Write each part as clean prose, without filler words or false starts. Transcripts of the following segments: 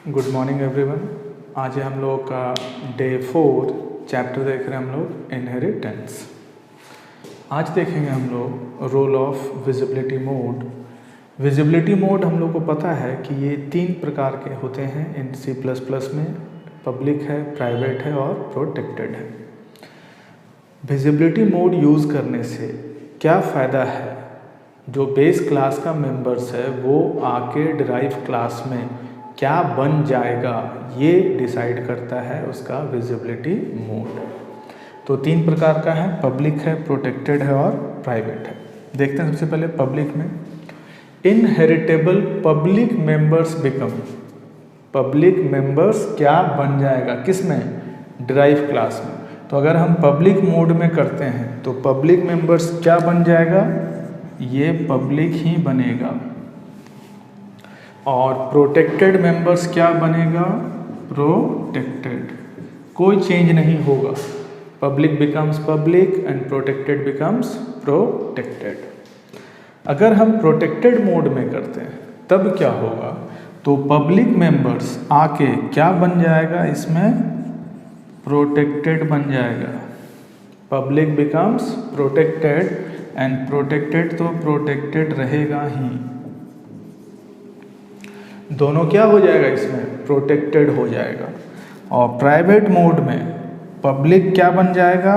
Good morning everyone. आज है हम लोग का डे 4 चैप्टर देख रहे हैं हम लोग इनहेरिटेंस। आज देखेंगे हम लोग role of visibility mode. Visibility mode हम लोग को पता है कि ये 3 प्रकार के होते हैं इन C++ में, पब्लिक है, प्राइवेट है और प्रोटेक्टेड है। विजिबिलिटी मोड यूज़ करने से क्या फ़ायदा है? जो बेस क्लास का मेंबर्स है वो आके डिराइव क्लास में क्या बन जाएगा ये डिसाइड करता है उसका विजिबिलिटी मोड। तो 3 प्रकार का है, पब्लिक है, प्रोटेक्टेड है और प्राइवेट है। देखते हैं सबसे पहले पब्लिक में। Inheritable public members become, public members क्या बन जाएगा, किस में? डिराइव क्लास में। तो अगर हम पब्लिक मोड में करते हैं तो पब्लिक मेंबर्स क्या बन जाएगा? ये पब्लिक ही बनेगा। और प्रोटेक्टेड मेंबर्स क्या बनेगा? प्रोटेक्टेड। कोई चेंज नहीं होगा। Public becomes public and protected becomes protected. अगर हम प्रोटेक्टेड मोड में करते हैं तब क्या होगा? तो पब्लिक मेंबर्स आके क्या बन जाएगा? इसमें प्रोटेक्टेड बन जाएगा। Public becomes protected and protected तो प्रोटेक्टेड रहेगा ही। दोनों क्या हो जाएगा? इसमें प्रोटेक्टेड हो जाएगा। और प्राइवेट मोड में पब्लिक क्या बन जाएगा?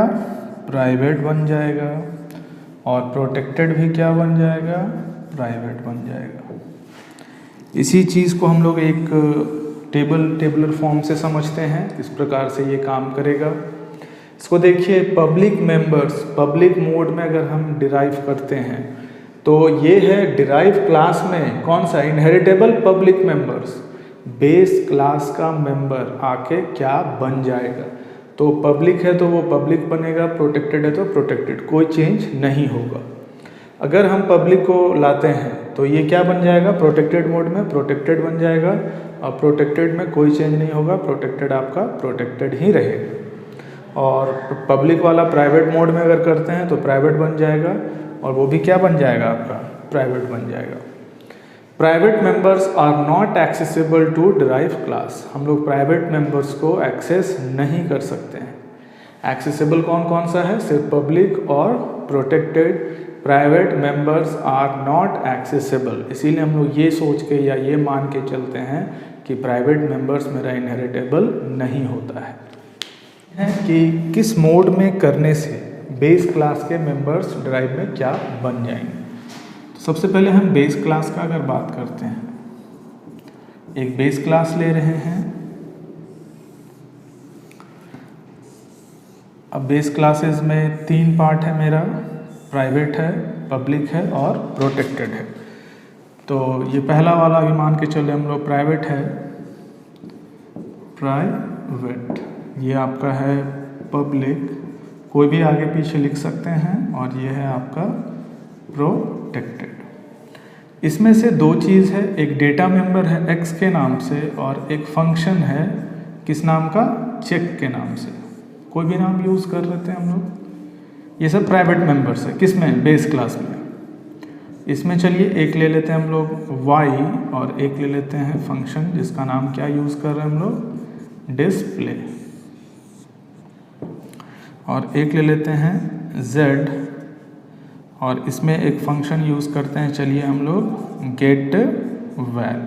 प्राइवेट बन जाएगा। और प्रोटेक्टेड भी क्या बन जाएगा? प्राइवेट बन जाएगा। इसी चीज़ को हम लोग एक टेबलर फॉर्म से समझते हैं, इस प्रकार से ये काम करेगा। इसको देखिए, पब्लिक मेंबर्स पब्लिक मोड में अगर हम डिराइव करते हैं तो ये है डिराइव क्लास में कौन सा? Inheritable public members. Base class का मेंबर आके क्या बन जाएगा? तो पब्लिक है तो वो पब्लिक बनेगा, प्रोटेक्टेड है तो प्रोटेक्टेड, कोई चेंज नहीं होगा। अगर हम पब्लिक को लाते हैं तो ये क्या बन जाएगा? प्रोटेक्टेड मोड में प्रोटेक्टेड बन जाएगा। और प्रोटेक्टेड में कोई चेंज नहीं होगा, प्रोटेक्टेड आपका प्रोटेक्टेड ही रहेगा। और पब्लिक वाला प्राइवेट मोड में अगर करते हैं तो प्राइवेट बन जाएगा, और वो भी क्या बन जाएगा? आपका प्राइवेट बन जाएगा। Private members are not accessible to derive class. हम लोग प्राइवेट मेंबर्स को एक्सेस नहीं कर सकते हैं। एक्सेसिबल कौन कौन सा है? सिर्फ पब्लिक और protected. Private members are not accessible. इसीलिए हम लोग ये सोच के या ये मान के चलते हैं कि प्राइवेट मेंबर्स मेरा इनहेरिटेबल नहीं होता है। कि किस मोड में करने से बेस क्लास के मेंबर्स ड्राइव में क्या बन जाएंगे। तो सबसे पहले हम बेस क्लास का अगर बात करते हैं, एक बेस क्लास ले रहे हैं। अब बेस क्लासेस में 3 पार्ट है मेरा, प्राइवेट है, पब्लिक है और प्रोटेक्टेड है। तो ये पहला वाला अभी मान के चले हम लोग, प्राइवेट है, प्राइवेट। ये आपका है पब्लिक, कोई भी आगे पीछे लिख सकते हैं। और ये है आपका प्रोटेक्टेड। इसमें से 2 चीज़ है, एक डेटा मेंबर है x के नाम से और एक फंक्शन है किस नाम का? चेक के नाम से। कोई भी नाम यूज़ कर लेते हैं हम लोग। ये सब प्राइवेट मेंबर्स है, किस में? बेस क्लास में। इसमें चलिए एक ले लेते हैं हम लोग y और एक ले लेते हैं फंक्शन जिसका नाम क्या यूज़ कर रहे हैं हम लोग? डिस्प्ले। और एक ले लेते हैं z और इसमें एक फंक्शन यूज़ करते हैं, चलिए हम लोग गेट वैल।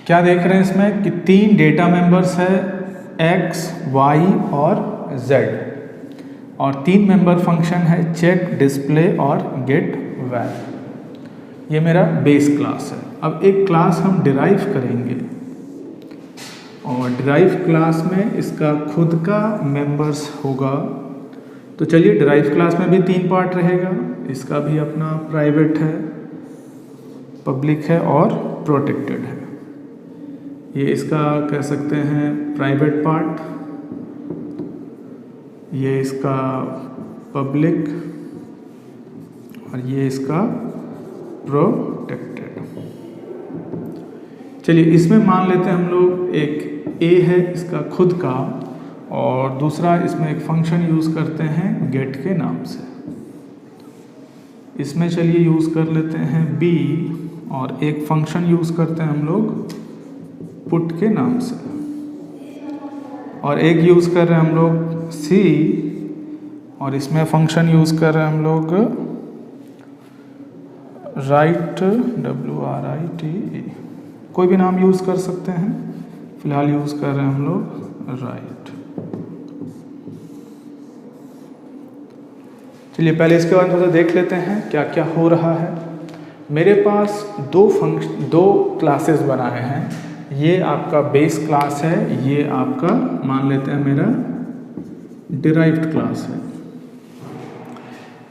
क्या देख रहे हैं इसमें कि 3 डेटा मेंबर्स है, x, y और z। और 3 मेंबर फंक्शन है, चेक, डिस्प्ले और गेट वैल। ये मेरा बेस क्लास है। अब एक क्लास हम डिराइव करेंगे और डिराइव क्लास में इसका खुद का मेंबर्स होगा। तो चलिए डिराइव क्लास में भी 3 पार्ट रहेगा। इसका भी अपना प्राइवेट है, पब्लिक है और प्रोटेक्टेड है। ये इसका कह सकते हैं प्राइवेट पार्ट, ये इसका पब्लिक और ये इसका प्रोटेक्टेड। चलिए इसमें मान लेते हैं हम लोग एक a है इसका खुद का, और दूसरा इसमें एक फंक्शन यूज़ करते हैं गेट के नाम से। इसमें चलिए यूज़ कर लेते हैं b और एक फंक्शन यूज़ करते हैं हम लोग पुट के नाम से, और एक यूज़ कर रहे हैं हम लोग सी, और इसमें फंक्शन यूज़ कर रहे हैं हम लोग राइट, WRITE, कोई भी नाम यूज़ कर सकते हैं, फिलहाल यूज़ कर रहे हैं हम लोग राइट। चलिए पहले इसके बाद थोड़ा देख लेते हैं क्या क्या हो रहा है। मेरे पास दो क्लासेस बनाए हैं। ये आपका बेस क्लास है, ये आपका मान लेते हैं मेरा डिराइव्ड क्लास है।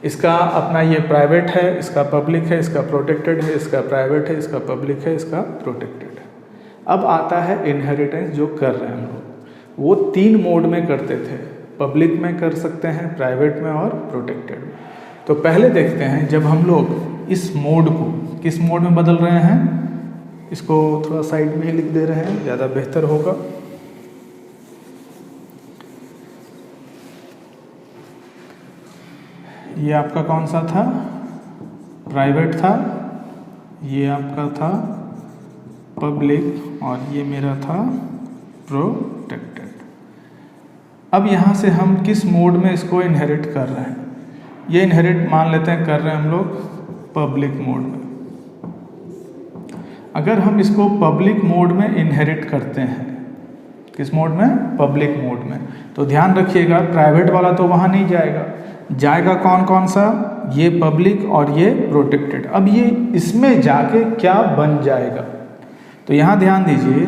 इसका अपना ये प्राइवेट है, इसका पब्लिक है, इसका प्रोटेक्टेड है, इसका प्राइवेट है, इसका पब्लिक है, इसका प्रोटेक्टेड है। अब आता है इनहेरिटेंस जो कर रहे हैं हम लोग, वो 3 मोड में करते थे, पब्लिक में कर सकते हैं, प्राइवेट में और प्रोटेक्टेड में। तो पहले देखते हैं जब हम लोग इस मोड को किस मोड में बदल रहे हैं, इसको थोड़ा साइड में ही लिख दे रहे हैं, ज़्यादा बेहतर होगा। ये आपका कौन सा था, प्राइवेट था, ये आपका था पब्लिक, और ये मेरा था प्रोटेक्टेड। अब यहाँ से हम किस मोड में इसको इनहेरिट कर रहे हैं, ये इनहेरिट मान लेते हैं कर रहे हैं हम लोग पब्लिक मोड में। अगर हम इसको पब्लिक मोड में इनहेरिट करते हैं, किस मोड में, पब्लिक मोड में, तो ध्यान रखिएगा प्राइवेट वाला तो वहाँ नहीं जाएगा, जाएगा कौन कौन सा, ये पब्लिक और ये प्रोटेक्टेड। अब ये इसमें जाके क्या बन जाएगा, तो यहाँ ध्यान दीजिए,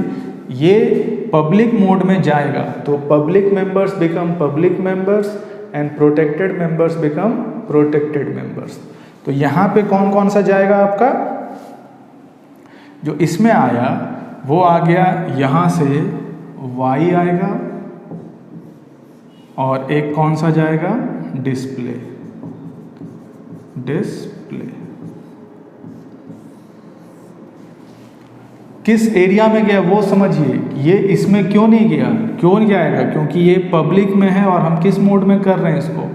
ये पब्लिक मोड में जाएगा तो public members become public members and protected members become protected members. तो यहाँ पे कौन कौन सा जाएगा आपका, जो इसमें आया वो आ गया, यहाँ से Y आएगा, और एक कौन सा जाएगा, डिस्प्ले। किस एरिया में गया वो समझिए, ये इसमें क्यों नहीं गया, क्यों नहीं जाएगा, क्योंकि ये पब्लिक में है और हम किस मोड में कर रहे हैं, इसको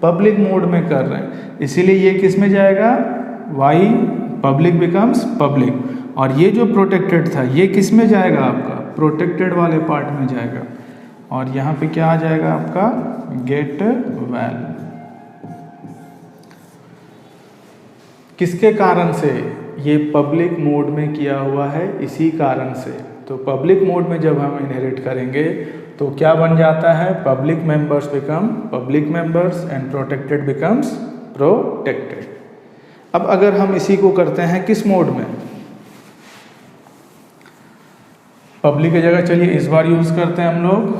पब्लिक मोड में कर रहे हैं, इसीलिए ये किस में जाएगा, Y, पब्लिक बिकम्स पब्लिक। और ये जो प्रोटेक्टेड था ये किस में जाएगा, आपका प्रोटेक्टेड वाले पार्ट में जाएगा, और यहाँ पे क्या आ जाएगा आपका, गेट वैल। किसके कारण से, ये पब्लिक मोड में किया हुआ है, इसी कारण से। तो पब्लिक मोड में जब हम इनहेरिट करेंगे तो क्या बन जाता है, public members become public members and protected becomes protected. अब अगर हम इसी को करते हैं किस मोड में, पब्लिक की जगह चलिए इस बार यूज़ करते हैं हम लोग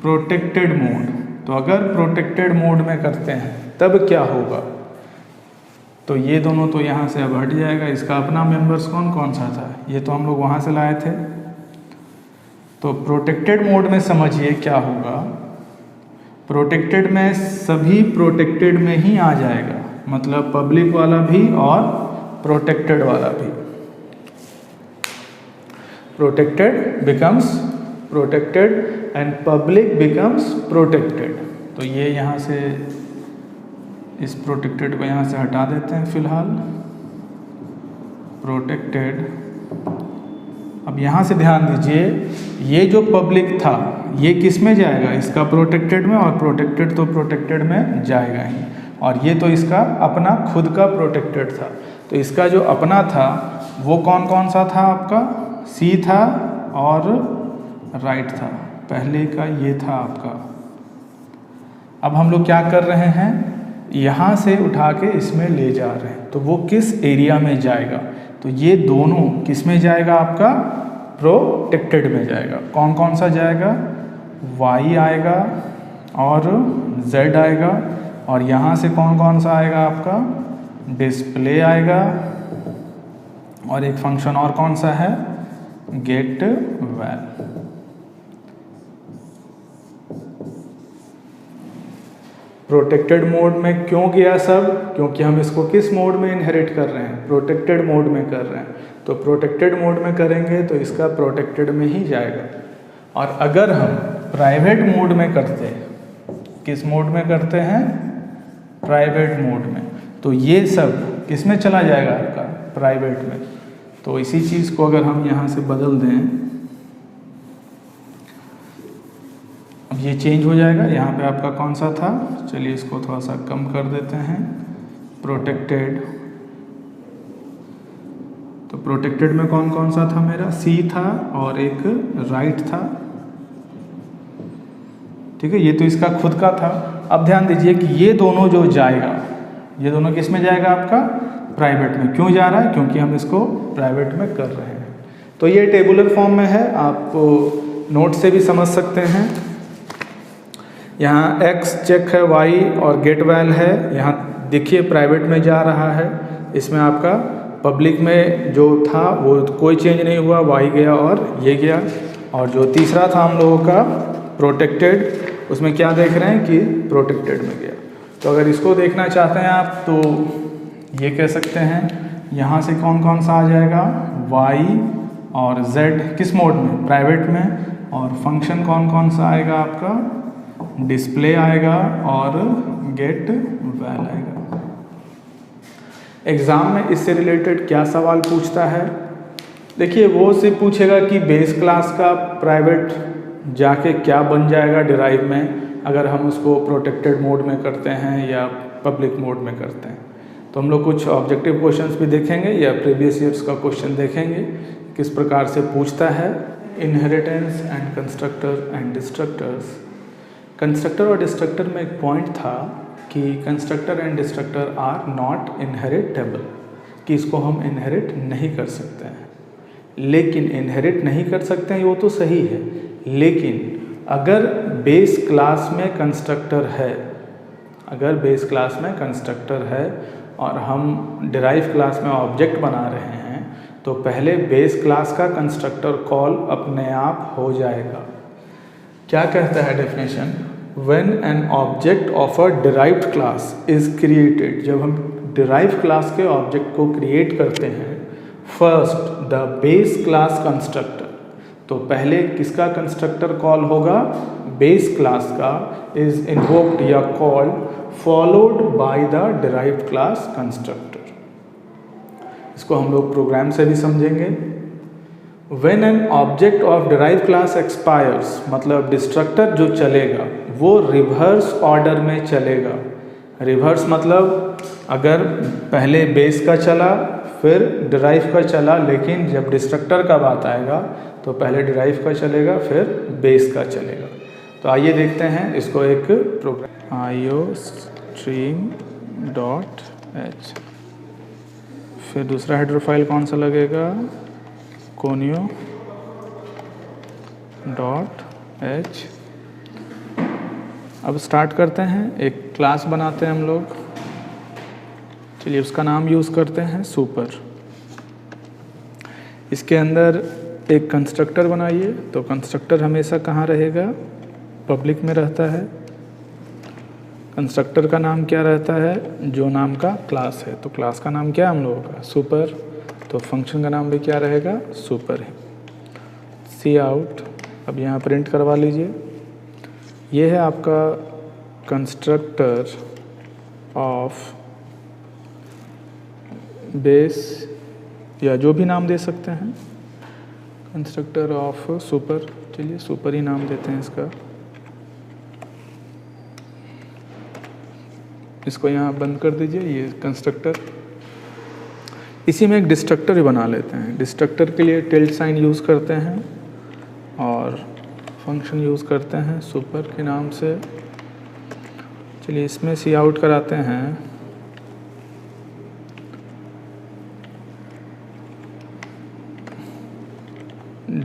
प्रोटेक्टेड मोड। तो अगर प्रोटेक्टेड मोड में करते हैं तब क्या होगा, तो ये दोनों तो यहाँ से अब हट जाएगा, इसका अपना मेंबर्स कौन कौन सा था, ये तो हम लोग वहाँ से लाए थे। तो प्रोटेक्टेड मोड में समझिए क्या होगा, प्रोटेक्टेड में सभी प्रोटेक्टेड में ही आ जाएगा, मतलब पब्लिक वाला भी और प्रोटेक्टेड वाला भी। Protected becomes protected and public becomes protected. तो ये यहाँ से इस प्रोटेक्टेड को यहाँ से हटा देते हैं फिलहाल, प्रोटेक्टेड। अब यहाँ से ध्यान दीजिए, ये जो पब्लिक था ये किस में जाएगा, इसका प्रोटेक्टेड में, और प्रोटेक्टेड तो प्रोटेक्टेड में जाएगा ही, और ये तो इसका अपना खुद का प्रोटेक्टेड था। तो इसका जो अपना था वो कौन कौन सा था, आपका सी था और राइट था, पहले का ये था आपका। अब हम लोग क्या कर रहे हैं, यहाँ से उठा के इसमें ले जा रहे हैं, तो वो किस एरिया में जाएगा, तो ये दोनों किस में जाएगा, आपका प्रोटेक्टेड में जाएगा। कौन कौन सा जाएगा, Y आएगा और Z आएगा, और यहाँ से कौन कौन सा आएगा, आपका डिस्प्ले आएगा, और एक फंक्शन और कौन सा है, गेट वैल। प्रोटेक्टेड मोड में क्यों गया सब, क्योंकि हम इसको किस मोड में इनहेरिट कर रहे हैं, प्रोटेक्टेड मोड में कर रहे हैं। तो प्रोटेक्टेड मोड में करेंगे तो इसका प्रोटेक्टेड में ही जाएगा। और अगर हम प्राइवेट मोड में करते हैं, किस मोड में करते हैं, प्राइवेट मोड में, तो ये सब किस में चला जाएगा, आपका प्राइवेट में। तो इसी चीज़ को अगर हम यहाँ से बदल दें, अब ये चेंज हो जाएगा। यहाँ पे आपका कौन सा था, चलिए इसको थोड़ा सा कम कर देते हैं, प्रोटेक्टेड। तो प्रोटेक्टेड में कौन कौन सा था मेरा, सी था और एक राइट था, ठीक है। ये तो इसका खुद का था। अब ध्यान दीजिए कि ये दोनों जो जाएगा, ये दोनों किस में जाएगा, आपका प्राइवेट में। क्यों जा रहा है, क्योंकि हम इसको प्राइवेट में कर रहे हैं। तो ये टेबुलर फॉर्म में है, आप नोट से भी समझ सकते हैं। यहाँ x चेक है, y और गेट वैल है। यहाँ देखिए प्राइवेट में जा रहा है, इसमें आपका पब्लिक में जो था वो कोई चेंज नहीं हुआ, y गया और ये गया। और जो तीसरा था हम लोगों का प्रोटेक्टेड, उसमें क्या देख रहे हैं कि प्रोटेक्टेड में गया। तो अगर इसको देखना चाहते हैं आप तो ये कह सकते हैं, यहाँ से कौन कौन सा आ जाएगा, y और z किस मोड में, प्राइवेट में। और फंक्शन कौन कौन सा आएगा आपका, डिस्प्ले आएगा और गेट वैल आएगा। एग्ज़ाम में इससे रिलेटेड क्या सवाल पूछता है, देखिए वो सिर्फ पूछेगा कि बेस क्लास का प्राइवेट जाके क्या बन जाएगा डिराइव में, अगर हम उसको प्रोटेक्टेड मोड में करते हैं या पब्लिक मोड में करते हैं। तो हम लोग कुछ ऑब्जेक्टिव क्वेश्चंस भी देखेंगे या प्रीवियस ईयर्स का क्वेश्चन देखेंगे किस प्रकार से पूछता है। Inheritance and constructor and destructors. Constructor और डिस्ट्रक्टर में एक पॉइंट था कि constructor and destructor are not inheritable, कि इसको हम इनहेरिट नहीं कर सकते हैं। लेकिन इनहेरिट नहीं कर सकते हैं वो तो सही है, लेकिन अगर बेस क्लास में कंस्ट्रक्टर है, अगर बेस क्लास में कंस्ट्रक्टर है और हम डिराइव क्लास में ऑब्जेक्ट बना रहे हैं, तो पहले बेस क्लास का कंस्ट्रक्टर कॉल अपने आप हो जाएगा। क्या कहता है definition, when an object of a derived class is created, जब हम डिराइव क्लास के ऑब्जेक्ट को क्रिएट करते हैं, first the base class constructor, तो पहले किसका कंस्ट्रक्टर कॉल होगा, बेस क्लास का, इज इन्वोक्ड या called followed by the derived class constructor. इसको हम लोग प्रोग्राम से भी समझेंगे। When an object of derived class expires, मतलब डिस्ट्रक्टर जो चलेगा वो रिवर्स ऑर्डर में चलेगा। रिवर्स मतलब अगर पहले बेस का चला फिर डिराइव का चला, लेकिन जब डिस्ट्रक्टर का बात आएगा तो पहले डिराइव का चलेगा फिर बेस का चलेगा। तो आइए देखते हैं इसको एक प्रोग्राम, iostream.h, फिर दूसरा हेडर फाइल कौन सा लगेगा, conio.h। अब स्टार्ट करते हैं, एक क्लास बनाते हैं हम लोग। चलिए उसका नाम यूज़ करते हैं सुपर। इसके अंदर एक कंस्ट्रक्टर बनाइए। तो कंस्ट्रक्टर हमेशा कहाँ रहेगा, पब्लिक में रहता है। कंस्ट्रक्टर का नाम क्या रहता है, जो नाम का क्लास है। तो क्लास का नाम क्या है हम लोगों का, सुपर। तो फंक्शन का नाम भी क्या रहेगा, सुपर है। सी आउट, अब यहाँ प्रिंट करवा लीजिए। ये है आपका कंस्ट्रक्टर ऑफ बेस, या जो भी नाम दे सकते हैं, कंस्ट्रक्टर ऑफ सुपर। चलिए सुपर ही नाम देते हैं इसका। इसको यहाँ बंद कर दीजिए, ये कंस्ट्रक्टर। इसी में एक डिस्ट्रक्टर ही बना लेते हैं। डिस्ट्रक्टर के लिए टिल्ड साइन यूज़ करते हैं और फंक्शन यूज़ करते हैं सुपर के नाम से। चलिए इसमें सी आउट कराते हैं।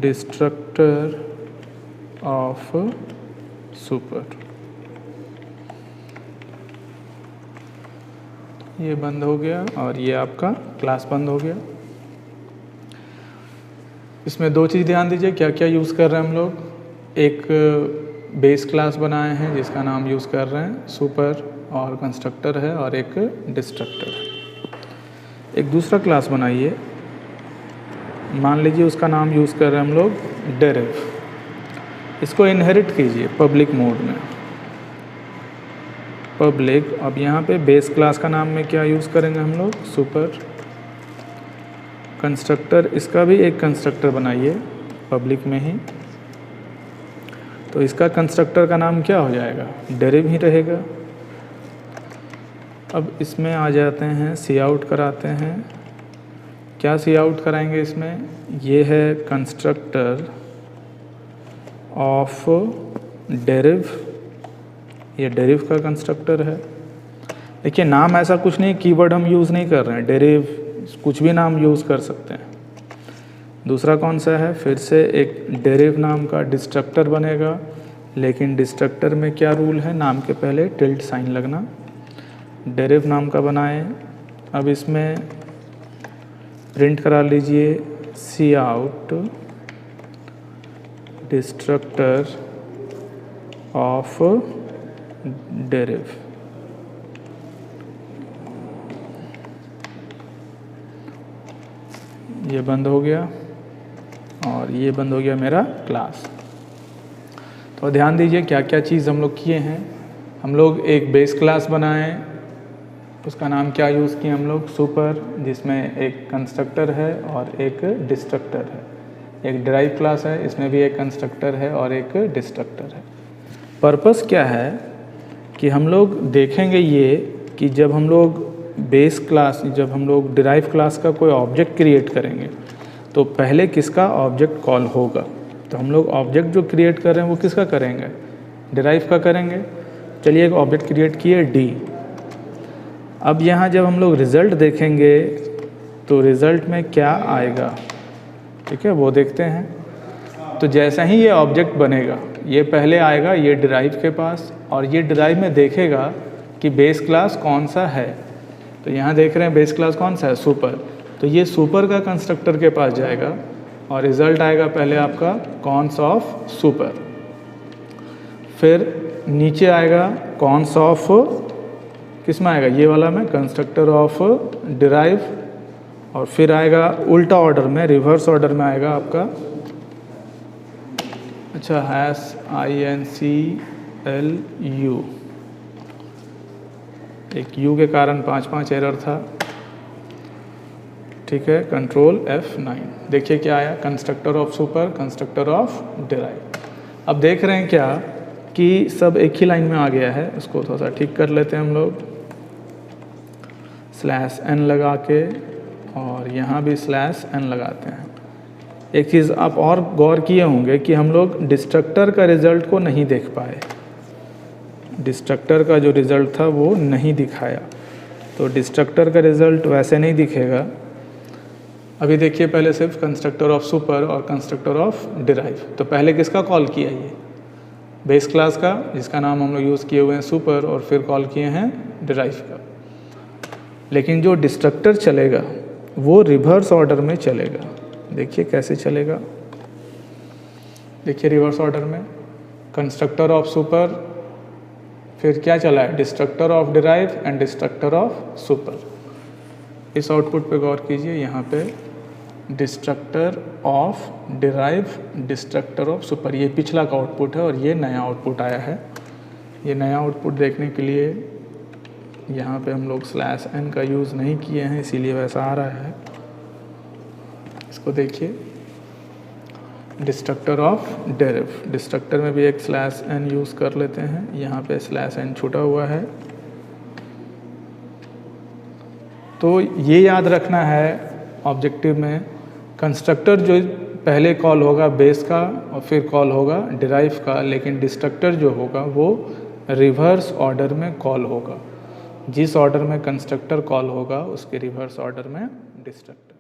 डिस्ट्रक्टर ऑफ सुपर, ये बंद हो गया और ये आपका क्लास बंद हो गया। इसमें दो चीज़ ध्यान दीजिए, क्या क्या यूज़ कर रहे हैं हम लोग। एक बेस क्लास बनाए हैं जिसका नाम यूज़ कर रहे हैं सुपर और कंस्ट्रक्टर है, और एक डिस्ट्रक्टर है। एक दूसरा क्लास बनाइए, मान लीजिए उसका नाम यूज़ कर रहे हैं हम लोग डेरिव। इसको इनहेरिट कीजिए पब्लिक मोड में, पब्लिक। अब यहाँ पे बेस क्लास का नाम में क्या यूज़ करेंगे हम लोग, सुपर। कंस्ट्रक्टर, इसका भी एक कंस्ट्रक्टर बनाइए पब्लिक में ही। तो इसका कंस्ट्रक्टर का नाम क्या हो जाएगा, डेरिव ही रहेगा। अब इसमें आ जाते हैं, सी आउट कराते हैं। क्या सी आउट कराएंगे इसमें, ये है कंस्ट्रक्टर ऑफ डेरिव, ये डेरिव का कंस्ट्रक्टर है। देखिए नाम ऐसा कुछ नहीं, कीवर्ड हम यूज़ नहीं कर रहे हैं, डेरिव कुछ भी नाम यूज़ कर सकते हैं। दूसरा कौन सा है, फिर से एक डेरिव नाम का डिस्ट्रक्टर बनेगा, लेकिन डिस्ट्रक्टर में क्या रूल है, नाम के पहले टिल्ट साइन लगना। डेरिव नाम का बनाए। अब इसमें प्रिंट करा लीजिए सी आउट डिस्ट्रक्टर ऑफ डेरिव। ये बंद हो गया और ये बंद हो गया मेरा क्लास। तो ध्यान दीजिए क्या क्या चीज़ हम लोग किए हैं। हम लोग एक बेस क्लास बनाए, उसका नाम क्या यूज़ किए हम लोग, सुपर, जिसमें एक कंस्ट्रक्टर है और एक डिस्ट्रक्टर है। एक डिराइव क्लास है, इसमें भी एक कंस्ट्रक्टर है और एक डिस्ट्रक्टर है। पर्पस क्या है कि हम लोग देखेंगे ये कि जब हम लोग बेस क्लास, जब हम लोग डिराइव क्लास का कोई ऑब्जेक्ट क्रिएट करेंगे तो पहले किसका ऑब्जेक्ट कॉल होगा। तो हम लोग ऑब्जेक्ट जो क्रिएट कर रहे हैं वो किसका करेंगे, डिराइव का करेंगे। चलिए एक ऑब्जेक्ट क्रिएट किए डी। अब यहाँ जब हम लोग रिज़ल्ट देखेंगे तो रिज़ल्ट में क्या आएगा, ठीक है, वो देखते हैं। तो जैसा ही ये ऑब्जेक्ट बनेगा, ये पहले आएगा ये डिराइव के पास, और ये डिराइव में देखेगा कि बेस क्लास कौन सा है। तो यहाँ देख रहे हैं बेस क्लास कौन सा है, सुपर। तो ये सुपर का कंस्ट्रक्टर के पास जाएगा और रिज़ल्ट आएगा पहले आपका कॉन्स ऑफ सुपर। फिर नीचे आएगा कॉन्स ऑफ, किस में आएगा, ये वाला में, कंस्ट्रक्टर ऑफ डिराइव। और फिर आएगा उल्टा ऑर्डर में, रिवर्स ऑर्डर में आएगा आपका, अच्छा, INCLU, एक यू के कारण 5 एरर था, ठीक है, कंट्रोल F9। देखिए क्या आया, constructor of super, constructor of derive. अब देख रहे हैं क्या कि सब एक ही लाइन में आ गया है। इसको थोड़ा सा ठीक कर लेते हैं हम लोग, /n लगा के, और यहाँ भी /n लगाते हैं। एक चीज़ आप और गौर किए होंगे कि हम लोग डिस्ट्रक्टर का रिज़ल्ट को नहीं देख पाए, डिस्ट्रक्टर का जो रिज़ल्ट था वो नहीं दिखाया। तो डिस्ट्रक्टर का रिज़ल्ट वैसे नहीं दिखेगा। अभी देखिए पहले सिर्फ कंस्ट्रक्टर ऑफ सुपर और कंस्ट्रक्टर ऑफ डिराइव। तो पहले किसका कॉल किया, ये बेस क्लास का, जिसका नाम हम लोग यूज़ किए हुए हैं सुपर, और फिर कॉल किए हैं डिराइव का। लेकिन जो डिस्ट्रक्टर चलेगा वो रिवर्स ऑर्डर में चलेगा। देखिए कैसे चलेगा, देखिए रिवर्स ऑर्डर में कंस्ट्रक्टर ऑफ सुपर, फिर क्या चला है, destructor of derive and destructor of super. इस आउटपुट पे गौर कीजिए, यहाँ पे destructor of derive, destructor of super, ये पिछला का आउटपुट है और ये नया आउटपुट आया है। ये नया आउटपुट देखने के लिए यहाँ पे हम लोग /n का यूज़ नहीं किए हैं, इसीलिए वैसा आ रहा है। इसको देखिए, डिस्ट्रक्टर ऑफ डेरिव, डिस्ट्रक्टर में भी एक /n यूज़ कर लेते हैं। यहाँ पे /n छूटा हुआ है। तो ये याद रखना है ऑब्जेक्टिव में, कंस्ट्रक्टर जो पहले कॉल होगा बेस का और फिर कॉल होगा डिराइव का, लेकिन डिस्ट्रक्टर जो होगा वो रिवर्स ऑर्डर में कॉल होगा। जिस ऑर्डर में कंस्ट्रक्टर कॉल होगा उसके रिवर्स ऑर्डर में डिस्ट्रक्टर।